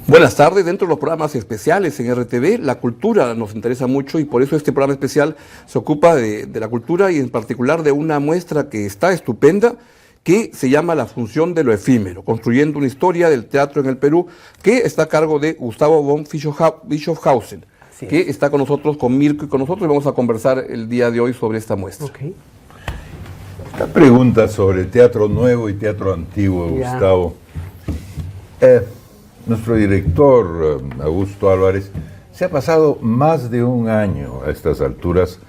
Buenas tardes. Dentro de los programas especiales en RTV, la cultura nos interesa mucho y por eso este programa especial se ocupa de la cultura y en particular de una muestra que está estupenda, que se llama La función de lo efímero, construyendo una historia del teatro en el Perú, que está a cargo de Gustavo von Bischofhausen, que está con nosotros, con Mirko y con nosotros, y vamos a conversar el día de hoy sobre esta muestra. Okay. Esta pregunta sobre teatro nuevo y teatro antiguo, Gustavo. Nuestro director, Augusto Álvarez, se ha pasado más de un año a estas alturas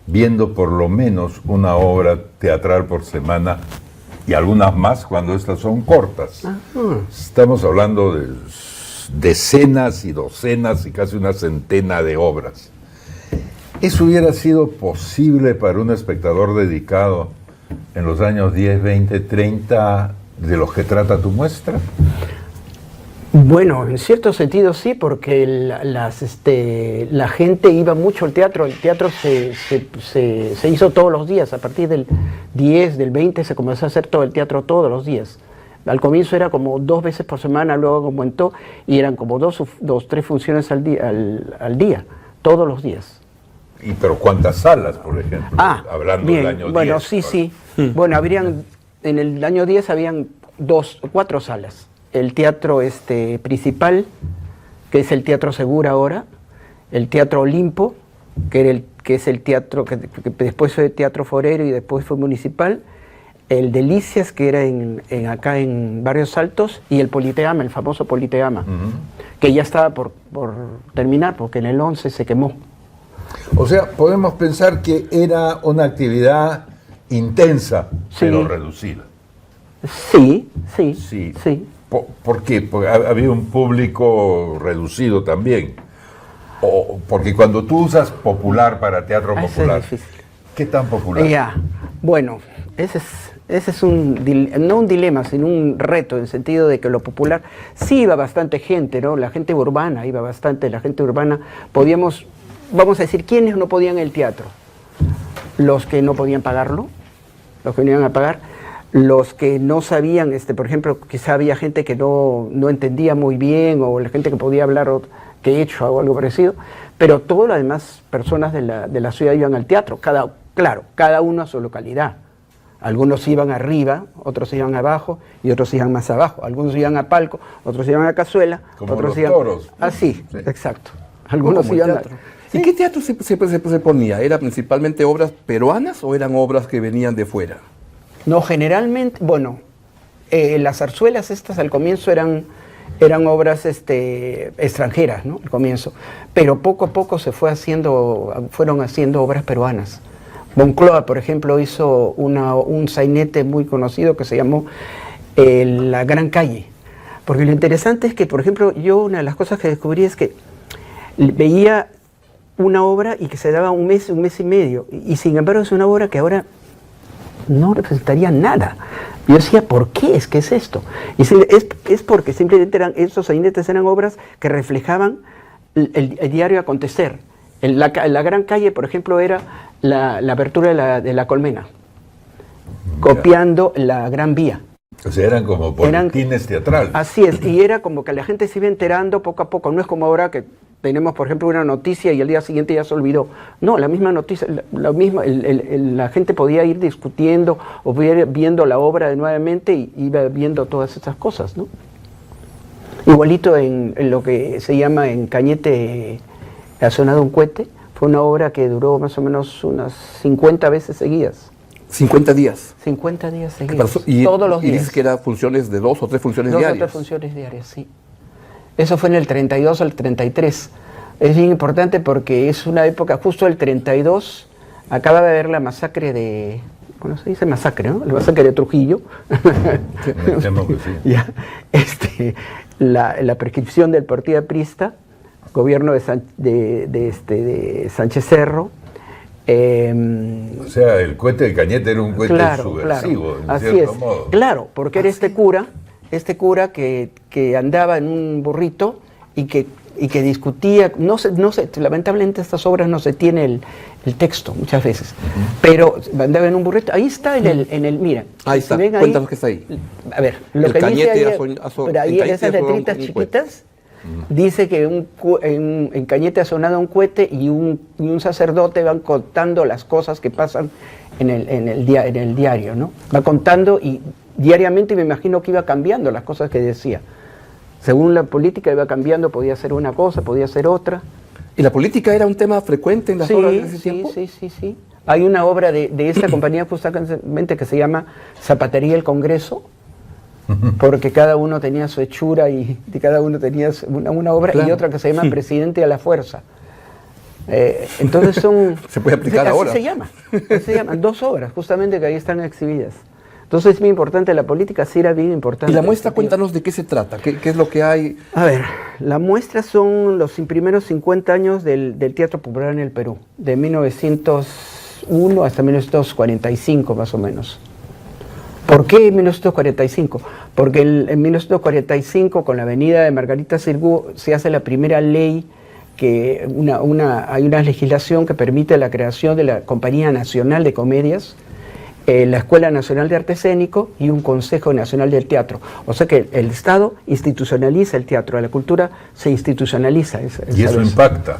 viendo por lo menos una obra teatral por semana y algunas más cuando estas son cortas. Estamos hablando de decenas y docenas y casi una centena de obras. ¿Eso hubiera sido posible para un espectador dedicado en los años 10, 20, 30 de los que trata tu muestra? Bueno, en cierto sentido sí, porque la gente iba mucho al teatro. El teatro se hizo todos los días. A partir del 10, del 20 se comenzó a hacer todo el teatro todos los días. Al comienzo era como 2 veces por semana, luego aumentó y eran como 3 funciones al día, todos los días. ¿Y pero cuántas salas, por ejemplo? Hablando bien, del año 10. Bueno, sí. Bueno, en el año 10 habían 4 salas. El teatro principal, que es el Teatro Segura ahora, el Teatro Olimpo, que es el teatro que después fue Teatro Forero y después fue municipal, el Delicias, que era acá en Barrios Altos, y el Politeama, el famoso Politeama, que ya estaba por terminar, porque en el 11 se quemó. O sea, podemos pensar que era una actividad intensa, pero reducida. Sí. ¿Por qué? Porque había un público reducido también. O porque cuando tú usas popular para teatro popular, ¿qué tan popular? Bueno, ese es no un dilema, sino un reto, en el sentido de que lo popular sí iba bastante gente, ¿no? La gente urbana iba bastante, vamos a decir, ¿quiénes no podían el teatro? Los que no podían pagarlo, los que no iban a pagar. Los que no sabían, por ejemplo, quizá había gente que no entendía muy bien, o la gente que podía hablar que he hecho o algo parecido, pero todas las demás personas de la ciudad iban al teatro, cada uno a su localidad. Algunos iban arriba, otros iban abajo y otros iban más abajo. Algunos iban a palco, otros iban a cazuela, como otros los iban toros. Sí, exacto. Algunos iban a... ¿Y qué teatro se ponía? ¿Era principalmente obras peruanas o eran obras que venían de fuera? No, generalmente, las zarzuelas estas al comienzo eran obras extranjeras, ¿no? Al comienzo, pero poco a poco fueron haciendo obras peruanas. Moncloa, por ejemplo, hizo un sainete muy conocido que se llamó La Gran Calle, porque lo interesante es que, por ejemplo, yo una de las cosas que descubrí es que veía una obra y que se daba un mes y medio, y sin embargo es una obra que ahora no representaría nada. Yo decía, ¿por qué? ¿Qué es esto? Y es porque simplemente estos sainetes eran obras que reflejaban el diario acontecer. La Gran Calle, por ejemplo, era la apertura de la Colmena, copiando la Gran Vía. O sea, eran como boletines teatrales. Así es, y era como que la gente se iba enterando poco a poco. No es como ahora que tenemos, por ejemplo, una noticia y al día siguiente ya se olvidó. No, la misma noticia, la gente podía ir discutiendo o viendo la obra nuevamente y iba viendo todas estas cosas, ¿no? Igualito en lo que se llama en Cañete ha sonado un cohete, fue una obra que duró más o menos unas 50 veces seguidas. 50 días. 50 días ¿Qué seguidos, pasó? todos los Y días. dices que eran funciones de 2 o 3 funciones 2 o diarias. 3 funciones diarias, sí. Eso fue en el 32 al 33. Es bien importante porque es una época, justo el 32, acaba de haber la masacre de... ¿Cómo se dice? Masacre, ¿no? La masacre de Trujillo. Me temo que sí. Ya, la prescripción del partido aprista, gobierno de Sánchez Cerro. O sea, el cohete de Cañete era un cohete subversivo, en así cierto es. modo. Claro, porque era este cura que andaba en un burrito y que discutía, lamentablemente estas obras no se tiene el texto muchas veces, pero andaba en un burrito, ahí está mira. Ahí está, si ven cuéntanos qué está ahí. A ver, lo El que dice Cañete ahí, por ahí en esas letritas chiquitas, dice que en Cañete ha sonado un cohete y un sacerdote van contando las cosas que pasan en el diario, ¿no? Va contando y diariamente me imagino que iba cambiando las cosas que decía. Según la política iba cambiando, podía ser una cosa, podía ser otra. ¿Y la política era un tema frecuente en las obras de ese tiempo? Sí. Hay una obra de esta compañía justamente que se llama Zapatería el Congreso, porque cada uno tenía su hechura y cada uno tenía una obra, claro. Y otra que se llama Presidente a la Fuerza. Entonces son... Se puede aplicar ahora. Así se llaman 2 obras justamente que ahí están exhibidas. Entonces es muy importante, la política sí era bien importante. ¿Y la muestra, cuéntanos de qué se trata? ¿Qué es lo que hay? A ver, la muestra son los primeros 50 años del Teatro Popular en el Perú, de 1901 hasta 1945 más o menos. ¿Por qué 1945? Porque en 1945, con la venida de Margarita Xirgu, se hace la primera ley, que hay una legislación que permite la creación de la Compañía Nacional de Comedias, la Escuela Nacional de Arte Escénico y un Consejo Nacional del Teatro. O sea que el Estado institucionaliza el teatro, la cultura se institucionaliza. ¿Y eso impacta?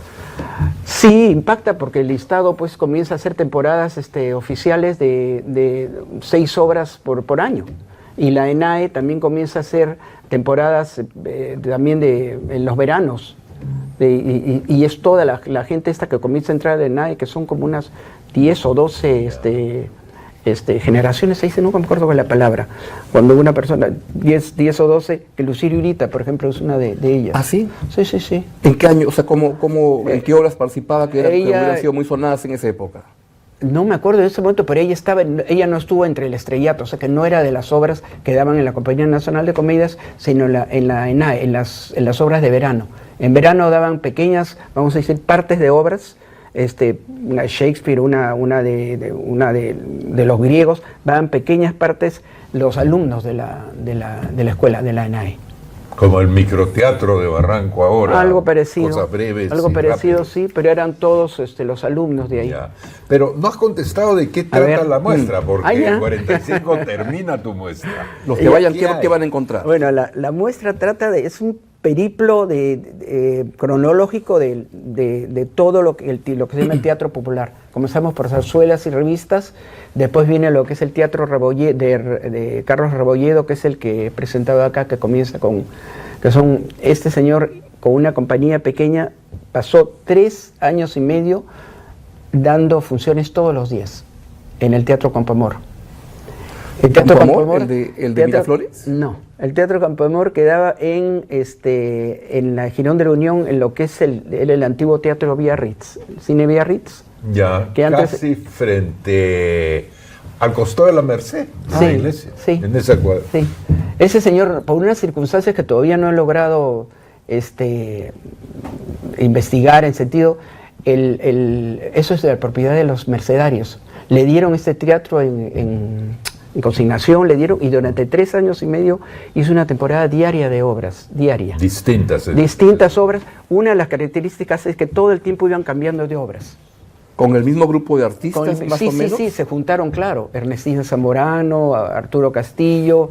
Sí, impacta porque el Estado pues comienza a hacer temporadas oficiales de 6 obras por año. Y la ENAE también comienza a hacer temporadas también en los veranos. Y es toda la gente esta que comienza a entrar a la ENAE, que son como unas 10 o 12... generaciones, se dice, no me acuerdo con la palabra, cuando una persona, 10 o 12, que Lucirio Urita, por ejemplo, es una de ellas. ¿Ah, sí? Sí. ¿En qué año? O sea, ¿en qué obras participaba que hubieran sido muy sonadas en esa época? No me acuerdo de ese momento, pero ella no estuvo entre el estrellato, o sea que no era de las obras que daban en la Compañía Nacional de Comedias, sino en la ENAE, en las obras de verano. En verano daban pequeñas, vamos a decir, partes de obras, Shakespeare, una de los griegos, daban pequeñas partes los alumnos de la escuela, de la ENAE. Como el microteatro de Barranco ahora. Algo parecido. Cosas breves. Algo parecido, rápidas. Sí, pero eran todos los alumnos de ahí. Ya. Pero no has contestado de qué trata la muestra, porque en 45 termina tu muestra. Los que vayan, ¿qué van a encontrar? Bueno, la muestra es un periplo cronológico de todo lo que se llama el teatro popular. Comenzamos por zarzuelas y revistas, después viene lo que es el teatro de Carlos Rebolledo, que es el que he presentado acá, que comienza este señor con una compañía pequeña, pasó 3 años y medio dando funciones todos los días en el Teatro Campoamor. ¿El Teatro Campoamor? ¿El de Miraflores? No, el Teatro Campoamor quedaba en la Girón de la Unión, en lo que es el antiguo Teatro Biarritz, el Cine Biarritz. Ya, que casi frente al costado de la Merced, la iglesia, en esa cuadra. Sí, ese señor, por unas circunstancias que todavía no he logrado investigar en sentido, eso es de la propiedad de los mercedarios. Le dieron este teatro en consignación, y durante 3 años y medio hizo una temporada diaria de obras, diaria. Distintas obras. Una de las características es que todo el tiempo iban cambiando de obras. ¿Con el mismo grupo de artistas, más o menos? Sí, se juntaron, claro. Ernestina Zamorano, Arturo Castillo,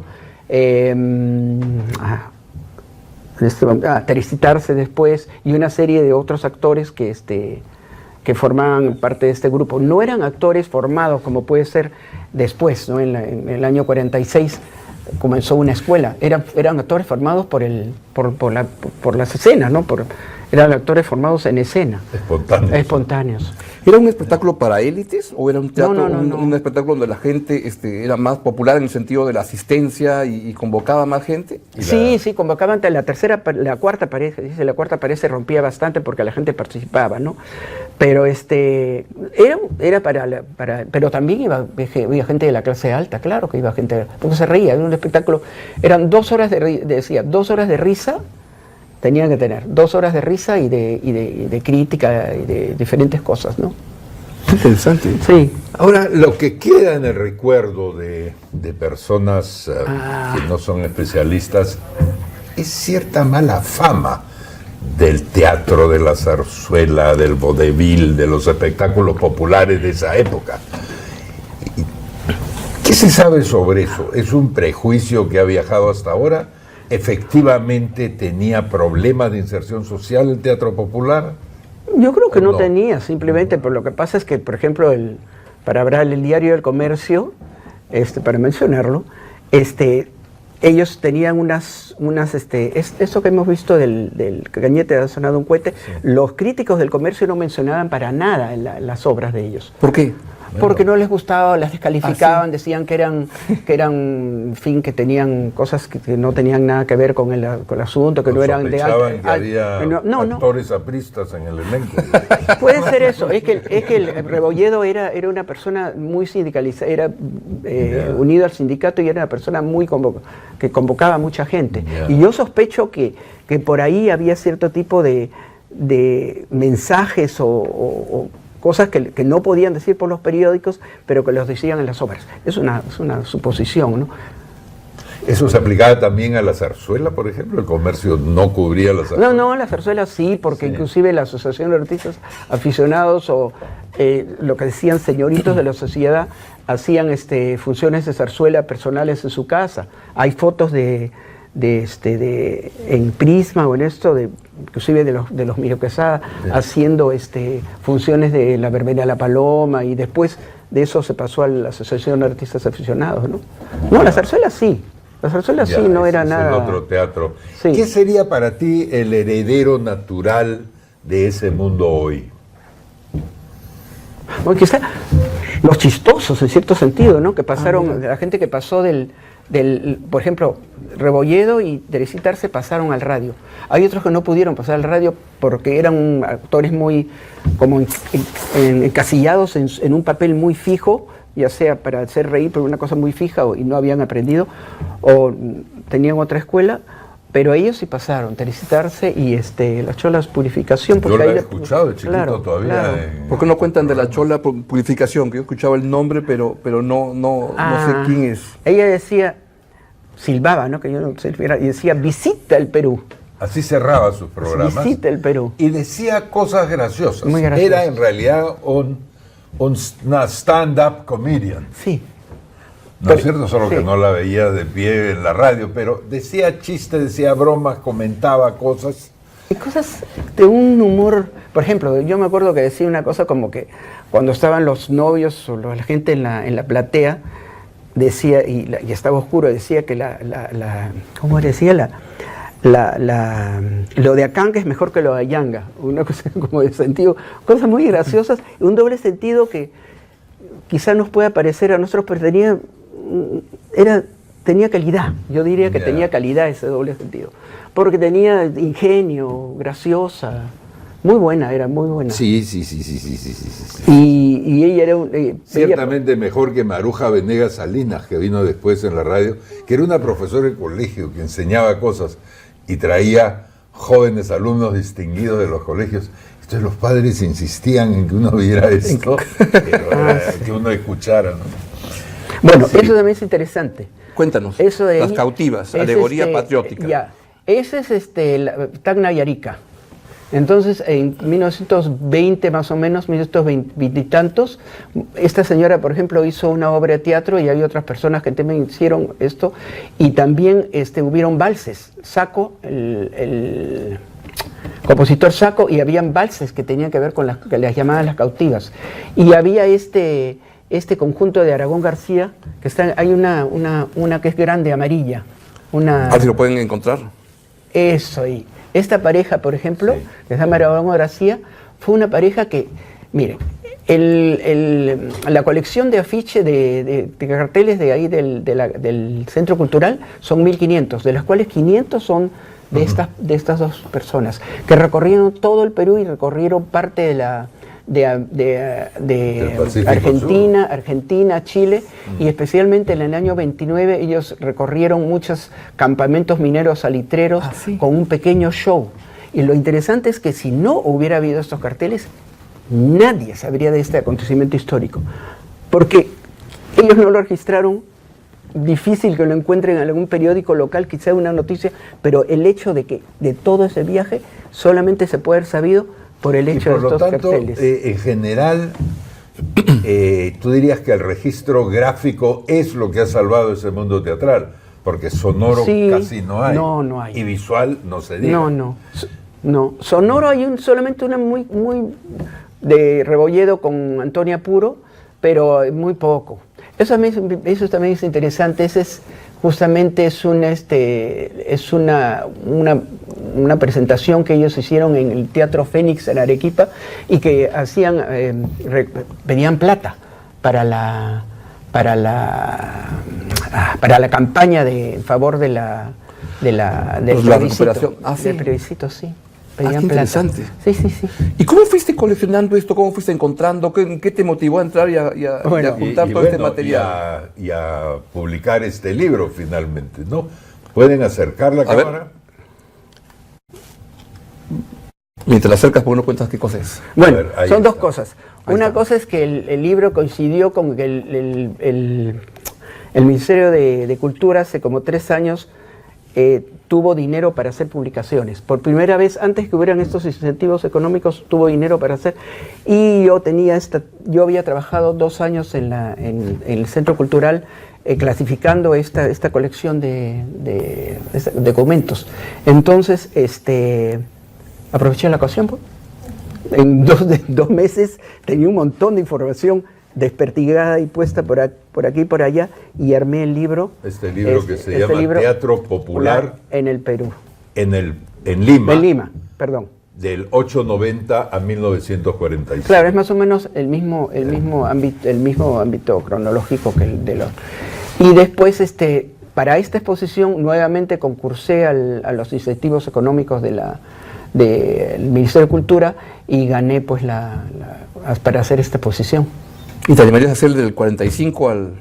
Teresitarse después, y una serie de otros actores que formaban parte de este grupo. No eran actores formados como puede ser después, ¿no? En el año 46 comenzó una escuela. Eran actores formados por las escenas, ¿no? Eran actores formados en escena. Espontáneos. Espontáneos. ¿Era un espectáculo para élites o era un teatro, No. un espectáculo donde la gente era más popular en el sentido de la asistencia y convocaba más gente? Sí, convocaban la cuarta pared, dice, la cuarta pared se rompía bastante porque la gente participaba, ¿no? Pero era pero también había gente de la clase alta, claro que iba gente, porque se reía, era un espectáculo, eran 2 horas decía, 2 horas de risa. Tenían que tener 2 horas de risa y de crítica y de diferentes cosas, ¿no? Interesante. Sí. Ahora, lo que queda en el recuerdo de personas que no son especialistas es cierta mala fama del teatro, de la zarzuela, del vodevil, de los espectáculos populares de esa época. ¿Qué se sabe sobre eso? ¿Es un prejuicio que ha viajado hasta ahora? ¿Efectivamente tenía problemas de inserción social el teatro popular? Yo creo que no tenía, simplemente, pero lo que pasa es que, por ejemplo, para hablar el Diario del Comercio, para mencionarlo, ellos tenían eso que hemos visto del Cañete ha sonado un cohete, sí. Los críticos del Comercio no mencionaban para nada las obras de ellos. ¿Por qué? Porque no les gustaba, las descalificaban, ¿sí? Decían que eran, en fin, que tenían cosas que no tenían nada que ver con el asunto, que no eran de alto. Que había actores apristas en el elenco. Puede ser eso, es que el Rebolledo era una persona muy sindicalizada, era unido al sindicato y era una persona que convocaba a mucha gente. Y yo sospecho que por ahí había cierto tipo de mensajes o cosas que no podían decir por los periódicos, pero que los decían en las obras. Es una suposición, ¿no? ¿Eso se aplicaba también a la zarzuela, por ejemplo? ¿El Comercio no cubría la zarzuela? No, la zarzuela sí, porque inclusive la Asociación de Artistas Aficionados o lo que decían señoritos de la sociedad hacían funciones de zarzuela personales en su casa. Hay fotos en Prisma o en esto, inclusive de los Miro Quesada, haciendo funciones de la verbena de la Paloma, y después de eso se pasó a la Asociación de Artistas Aficionados, ¿no? No, la zarzuela sí. La zarzuela sí no era nada. Es el otro teatro. Sí. ¿Qué sería para ti el heredero natural de ese mundo hoy? Bueno, quizá los chistosos, en cierto sentido, ¿no? Que pasaron, la gente que pasó por ejemplo, Rebolledo y Teresita Arce pasaron al radio. Hay otros que no pudieron pasar al radio porque eran actores muy como encasillados en un papel muy fijo, ya sea para hacer reír, pero una cosa muy fija, y no habían aprendido, o tenían otra escuela, pero ellos sí pasaron, Teresita Arce y las Cholas Purificación. Yo la he escuchado de chiquito todavía. Claro. ¿Por qué no cuentan de la Chola Purificación? Que yo escuchaba el nombre, pero no sé quién es. Ella decía, silbaba, ¿no? Que yo no sé, y decía, visita el Perú. Así cerraba sus programas. Visita el Perú. Y decía cosas graciosas. Muy graciosas. Era en realidad una stand-up comedian. Sí. No es cierto, solo que no la veía de pie en la radio, pero decía chistes, decía bromas, comentaba cosas. Y cosas de un humor, por ejemplo, yo me acuerdo que decía una cosa como que cuando estaban los novios o la gente en la platea, decía, y estaba oscuro, decía que ¿cómo decía? Lo de Acanga es mejor que lo de Ayanga, una cosa como de sentido, cosas muy graciosas, un doble sentido que quizá nos pueda parecer a nosotros, pero tenía calidad. Yo diría que tenía calidad ese doble sentido, porque tenía ingenio, graciosa, era muy buena. Sí. Y ella era ciertamente mejor que Maruja Venegas Salinas, que vino después en la radio, que era una profesora de colegio que enseñaba cosas y traía jóvenes alumnos distinguidos de los colegios. Entonces los padres insistían en que uno viera esto, que uno escuchara, ¿no? Bueno, eso también es interesante. Cuéntanos, eso de Las Cautivas, alegoría patriótica. Ese es Tacna y Arica. Entonces, en 1920 más o menos, 1920 y tantos, esta señora, por ejemplo, hizo una obra de teatro y hay otras personas que también hicieron esto, y también hubieron valses. Saco, el compositor Saco, y habían valses que tenían que ver con las llamadas Las Cautivas. Y había este conjunto de Aragón García, que hay una que es grande, amarilla. Si lo pueden encontrar. Eso ahí. Esta pareja, por ejemplo, que se llama Aragón García, fue una pareja que, mire, La colección de afiches de carteles de ahí del Centro Cultural son 1.500, de las cuales 500 son de estas dos personas, que recorrieron todo el Perú y recorrieron parte de Argentina, Chile, y especialmente en el año 29 ellos recorrieron muchos campamentos mineros salitreros con un pequeño show. Y lo interesante es que si no hubiera habido estos carteles, nadie sabría de este acontecimiento histórico, porque ellos no lo registraron. Difícil que lo encuentren en algún periódico local, quizá una noticia, pero el hecho de que de todo ese viaje solamente se puede haber sabido por el hecho de estos carteles. En general, tú dirías que el registro gráfico es lo que ha salvado ese mundo teatral, porque sonoro casi no hay. No hay. Y visual no se diga. No. Sonoro hay solamente una muy de Rebolledo con Antonia Puro, pero muy poco. Eso también es interesante. Ese es justamente una presentación que ellos hicieron en el Teatro Fénix en Arequipa y que pedían plata para la campaña en favor del recuperación. Del plebiscito, sí. Qué interesante. Sí. ¿Y cómo fuiste coleccionando esto? ¿Cómo fuiste encontrando? ¿Qué te motivó a entrar y a juntar todo este material? Y a publicar este libro finalmente, ¿no? ¿Pueden acercar la cámara? Mientras la acercas, ¿por qué no cuentas qué cosa es? Bueno, son dos cosas. Una cosa es que el libro coincidió con que el Ministerio de Cultura hace como 3 años tuvo dinero para hacer publicaciones. Por primera vez, antes que hubieran estos incentivos económicos, tuvo dinero para hacer. Y yo había trabajado 2 años en el Centro Cultural clasificando esta colección de documentos. Entonces, aproveché la ocasión, pues. En 2 meses tenía un montón de información despertigada y puesta por aquí y por allá, y armé el libro. Este libro que se llama Teatro Popular en el Perú. En Lima. En Lima, perdón. Del 890 a 1946. Claro, es más o menos el mismo ámbito cronológico que el de los. Y después, para esta exposición, nuevamente concursé a los incentivos económicos del Ministerio de Cultura y gané pues para hacer esta exposición. ¿Y te animarías a hacer del 45 al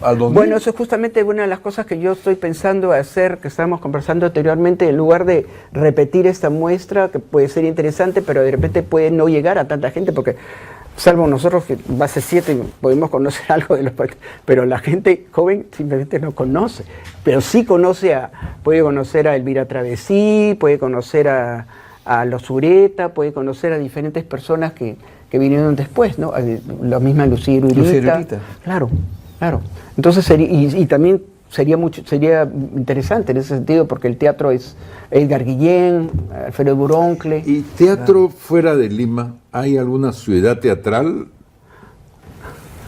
2000? Bueno, eso es justamente una de las cosas que yo estoy pensando hacer, que estábamos conversando anteriormente, en lugar de repetir esta muestra, que puede ser interesante, pero de repente puede no llegar a tanta gente, porque salvo nosotros, que base 7, podemos conocer algo de los parques, pero la gente joven simplemente no conoce, pero sí puede conocer a Elvira Travesí, puede conocer a los Ureta, puede conocer a diferentes personas que vinieron después, ¿no? La misma Lucía Irurita. Claro. Entonces, y también sería interesante en ese sentido, porque el teatro es Edgar Guillén, Alfredo Buroncle. ¿Y teatro fuera de Lima? ¿Hay alguna ciudad teatral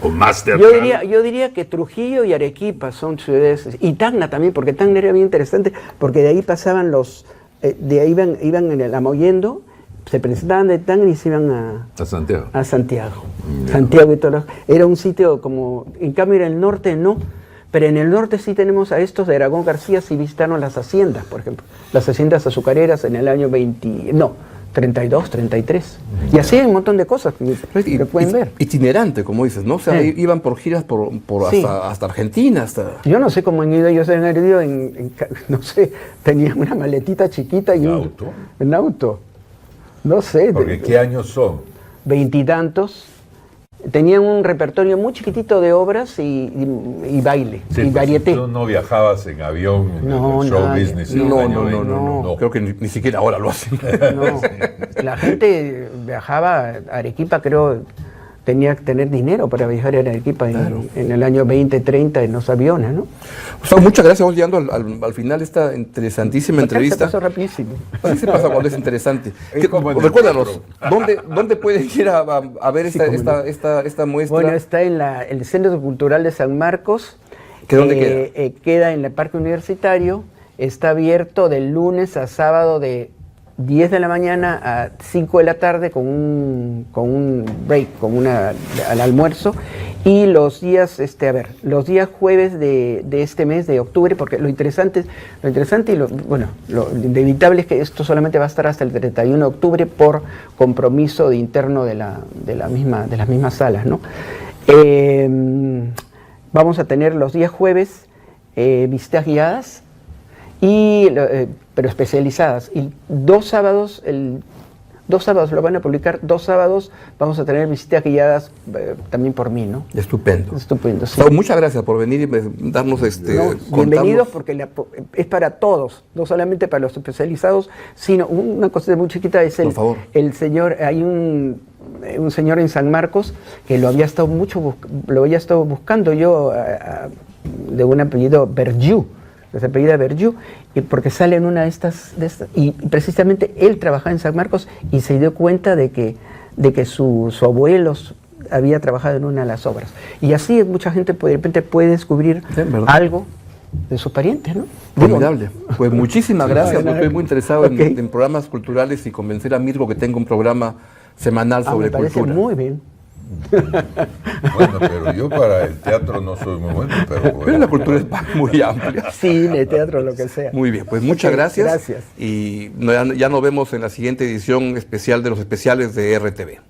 o más teatral? Yo diría que Trujillo y Arequipa son ciudades, y Tacna también, porque Tacna era bien interesante, porque de ahí pasaban de ahí iban en el Amoyendo, se presentaban de Tacna y se iban a Santiago. A Santiago. Santiago y todo. Era un sitio como, en cambio en el norte no, pero en el norte sí tenemos a estos de Aragón García, si visitaron las haciendas, por ejemplo, las haciendas azucareras en el año 32, 33. Y así hay un montón de cosas que pueden ver. Itinerante, como dices, ¿no? O sea, iban por giras hasta Argentina, hasta... Yo no sé cómo han ido, ellos han ido no sé, tenían una maletita chiquita y un auto. No sé. Porque ¿qué años son? 20 y tantos. Tenían un repertorio muy chiquitito de obras y baile, sí, y varieté. Tú no viajabas en avión en el show business. No. Creo que ni siquiera ahora lo hacen. No. La gente viajaba a Arequipa, creo, tenía que tener dinero para viajar a Arequipa en el año 20, 30 en los aviones, ¿no? Gustavo, muchas gracias. Vamos llegando al final de esta interesantísima entrevista. Se pasó rapidísimo. Así se pasa cuando es interesante. Recuérdanos, ¿dónde pueden ir a ver esta muestra? Bueno, está en el Centro Cultural de San Marcos. ¿Dónde queda? Queda en el Parque Universitario. Está abierto de lunes a sábado de 10 de la mañana a 5 de la tarde con un break, al almuerzo. Y los días, los días jueves de este mes de octubre, porque lo interesante y lo inevitable es que esto solamente va a estar hasta el 31 de octubre por compromiso interno de las mismas salas, ¿no? Vamos a tener los días jueves visitas guiadas, pero especializadas. Y 2 sábados, lo van a publicar, 2 sábados vamos a tener visitas guiadas también por mí, ¿no? Estupendo. Estupendo, sí. Gustavo, muchas gracias por venir y darnos bienvenidos, porque es para todos, no solamente para los especializados, sino una cosa muy chiquita es el señor, hay un señor en San Marcos que lo había estado buscando yo, de un apellido Bergiu, que se apellida Bergiu, y porque sale en una de estas, y precisamente él trabajaba en San Marcos y se dio cuenta de que su abuelo había trabajado en una de las obras. Y así mucha gente de repente puede descubrir algo de sus parientes, ¿no? Formidable. Pues muchísimas gracias, porque estoy muy interesado en programas culturales y convencer a Mirko que tenga un programa semanal sobre cultura. Muy bien. Bueno, pero yo para el teatro no soy muy bueno, pero la cultura es muy amplia. Cine, teatro, lo que sea. Muy bien, pues muchas gracias. Gracias. Y ya nos vemos en la siguiente edición especial de los especiales de RTV.